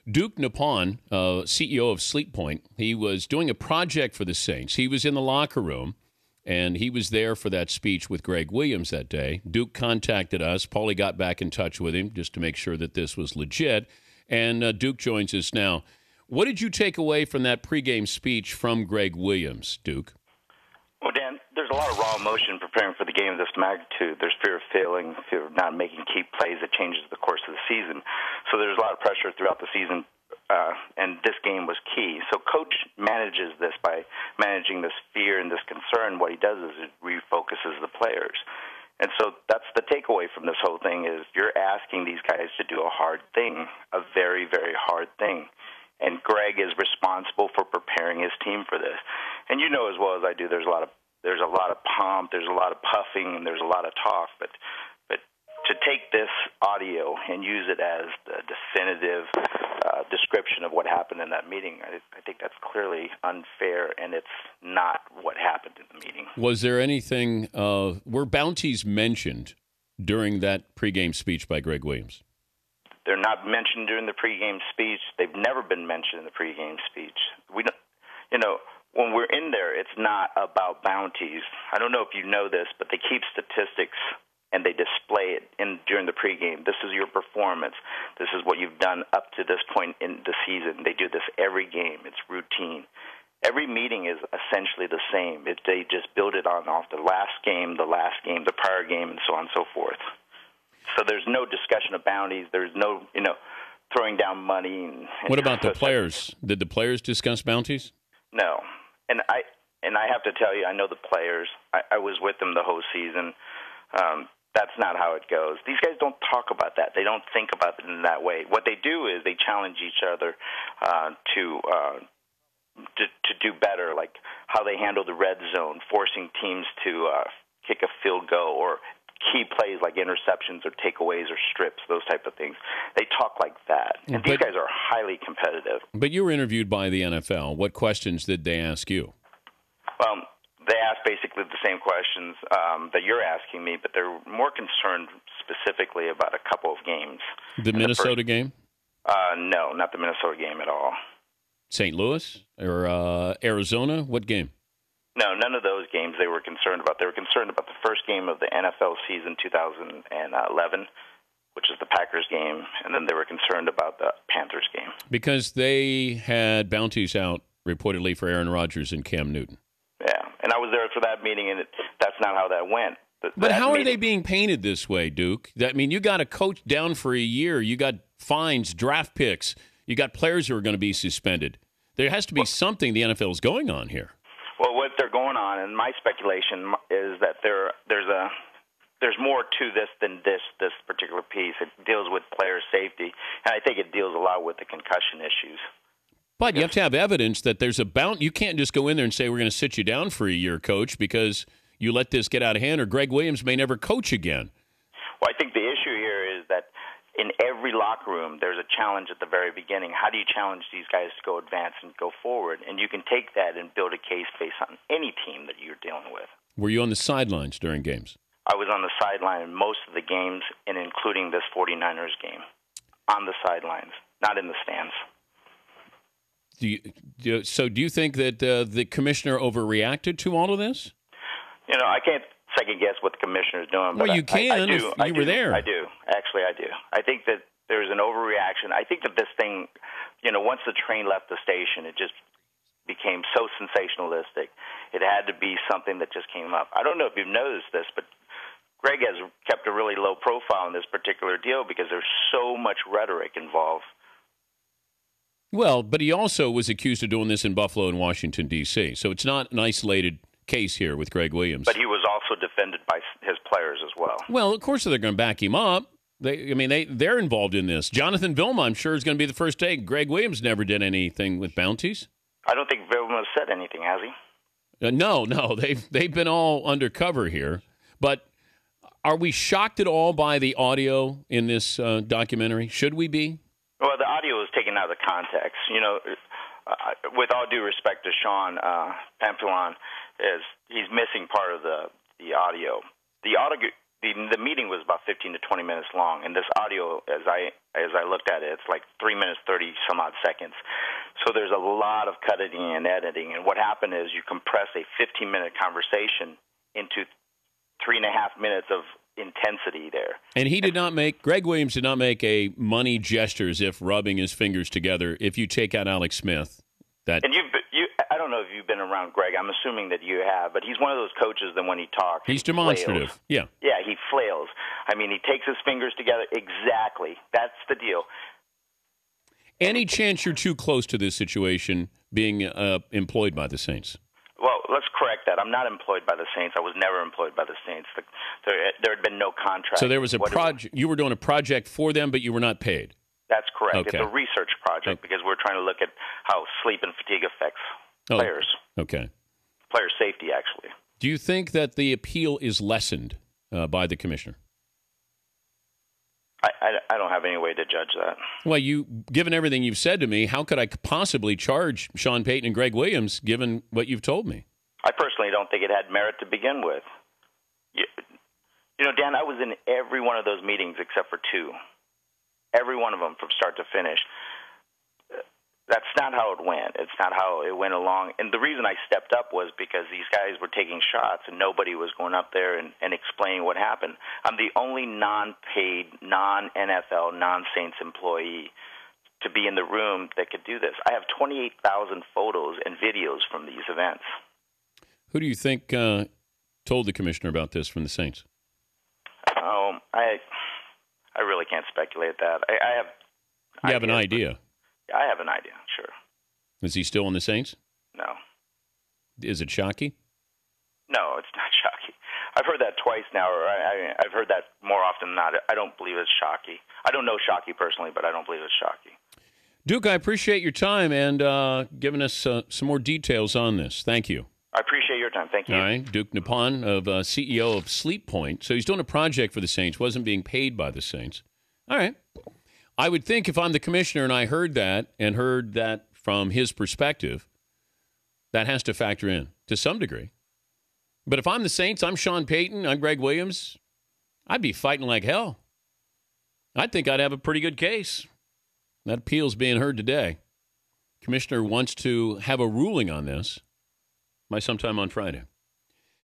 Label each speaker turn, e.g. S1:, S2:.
S1: Duke Naipohn, CEO of Sleep Point, he was doing a project for the Saints. He was in the locker room, and he was there for that speech with Greg Williams that day. Duke contacted us. Paulie got back in touch with him just to make sure that this was legit. And Duke joins us now. What did you take away from that pregame speech from Greg Williams, Duke?
S2: Well, Dan, there's a lot of raw emotion preparing for the game of this magnitude. There's fear of failing, fear of not making key plays that changes the course of the season. So there's a lot of pressure throughout the season, and this game was key. So Coach manages this by managing this fear and this concern. What he does is it refocuses the players. And so that's the takeaway from this whole thing is you're asking these guys to do a hard thing, a very, very hard thing. And Greg is responsible for preparing his team for this. And you know as well as I do, there's a lot of pomp, there's a lot of puffing, and there's a lot of talk. But to take this audio and use it as the definitive description of what happened in that meeting, I think that's clearly unfair, and it's not what happened in the meeting.
S1: Was there anything, were bounties mentioned during that pregame speech by Greg Williams?
S2: They're not mentioned during the pregame speech. They've never been mentioned in the pregame speech. We don't, when we're in there, it's not about bounties. I don't know if you know this, but they keep statistics and they display it during the pregame. This is your performance. This is what you've done up to this point in the season. They do this every game. It's routine. Every meeting is essentially the same. They just build it off the last game, the prior game, and so on and so forth. So there's no discussion of bounties. There's no, throwing down money. And
S1: what about the players? Did the players discuss bounties?
S2: No. And I have to tell you, I know the players. I was with them the whole season. That's not how it goes. These guys don't talk about that. They don't think about it in that way. What they do is they challenge each other to do better, like how they handle the red zone, forcing teams to kick a field goal, or key plays like interceptions or takeaways or strips, those type of things. They talk like that. And these guys are highly competitive.
S1: But you were interviewed by the NFL. What questions did they ask you?
S2: Well, they asked basically the same questions that you're asking me, but they're more concerned specifically about a couple of games.
S1: The Minnesota game?
S2: No, not the Minnesota game at all.
S1: St. Louis or Arizona? What game?
S2: No, none of those games they were concerned about. They were concerned about the first game of the NFL season 2011, which is the Packers game, and then they were concerned about the Panthers game.
S1: Because they had bounties out reportedly for Aaron Rodgers and Cam Newton.
S2: Yeah, and I was there for that meeting, and that's not how that went.
S1: But how are they being painted this way, Duke? I mean, you got a coach down for a year. You got fines, draft picks. You got players who are going to be suspended. There has to be something the NFL is going on here.
S2: Well, what they're going on, and my speculation is that there's more to this than this particular piece. It deals with player safety, and I think it deals a lot with the concussion issues.
S1: But you have to have evidence that there's a bounty. You can't just go in there and say, we're going to sit you down for a year, coach, because you let this get out of hand, or Greg Williams may never coach again.
S2: Well, I think the issue here is that in every locker room, there's a challenge at the very beginning. How do you challenge these guys to go advance and go forward? And you can take that and build a case based on any team that you're dealing with.
S1: Were you on the sidelines during games?
S2: I was on the sideline in most of the games, and including this 49ers game. On the sidelines, not in the stands.
S1: So do you think that the commissioner overreacted to all of this?
S2: I can't second-guess what the commissioner is doing.
S1: Well, you can if you were there.
S2: I do. Actually, I do. I think that there's an overreaction. I think that this thing, once the train left the station, it just became so sensationalistic. It had to be something that just came up. I don't know if you've noticed this, but Greg has kept a really low profile in this particular deal because there's so much rhetoric involved.
S1: Well, but he also was accused of doing this in Buffalo and Washington, D.C., so it's not an isolated case here with Greg Williams.
S2: But he was also defended by his players as well.
S1: Well, of course they're going to back him up. They're involved in this. Jonathan Vilma, I'm sure, is going to be the first take. Greg Williams never did anything with bounties.
S2: I don't think Vilma said anything, has he?
S1: No. They've been all undercover here. But are we shocked at all by the audio in this documentary? Should we be?
S2: Well, the audio is taken out of the context. With all due respect to Sean Pampillon, he's missing part of the audio. The the meeting was about 15 to 20 minutes long, and this audio, as I looked at it, it's like 3 minutes 30 some odd seconds. So there's a lot of cutting and editing, and what happened is you compress a 15-minute conversation into 3.5 minutes of intensity there.
S1: And Greg Williams did not make a money gesture as if rubbing his fingers together. If you take out Alex Smith,
S2: and I don't know if you've been around Greg. I'm assuming that you have, but he's one of those coaches that when he talks,
S1: he's demonstrative.
S2: Flails.
S1: Yeah,
S2: he flails. I mean, he takes his fingers together. Exactly, that's the deal.
S1: Any chance you're too close to this situation being employed by the Saints?
S2: Well, let's correct that. I'm not employed by the Saints. I was never employed by the Saints. There had been no contract.
S1: So there was a project. You were doing a project for them, but you were not paid.
S2: That's correct.
S1: Okay.
S2: It's a research project because we're trying to look at how sleep and fatigue affects players.
S1: Okay.
S2: Player safety, actually.
S1: Do you think that the appeal is lessened by the commissioner?
S2: I don't have any way to judge that.
S1: Well, given everything you've said to me, how could I possibly charge Sean Payton and Greg Williams, given what you've told me?
S2: I personally don't think it had merit to begin with. You know, Dan, I was in every one of those meetings except for two. Every one of them from start to finish. That's not how it went. It's not how it went along. And the reason I stepped up was because these guys were taking shots and nobody was going up there and explaining what happened. I'm the only non-paid, non-NFL, non-Saints employee to be in the room that could do this. I have 28,000 photos and videos from these events.
S1: Who do you think told the commissioner about this from the Saints?
S2: I really can't speculate that.
S1: You have an idea?
S2: I have an idea, sure.
S1: Is he still on the Saints?
S2: No.
S1: Is it Shockey?
S2: No, it's not Shockey. I've heard that twice now, or I've heard that more often than not. I don't believe it's Shockey. I don't know Shockey personally, but I don't believe it's Shockey.
S1: Duke, I appreciate your time and giving us some more details on this. Thank you.
S2: I appreciate your time. Thank you.
S1: All right. Duke Naipohn, CEO of Sleep Point. So he's doing a project for the Saints, wasn't being paid by the Saints. All right. I would think if I'm the commissioner and I heard that from his perspective, that has to factor in to some degree. But if I'm the Saints, I'm Sean Payton, I'm Greg Williams, I'd be fighting like hell. I think I'd have a pretty good case. That appeal's being heard today. Commissioner wants to have a ruling on this by sometime on Friday.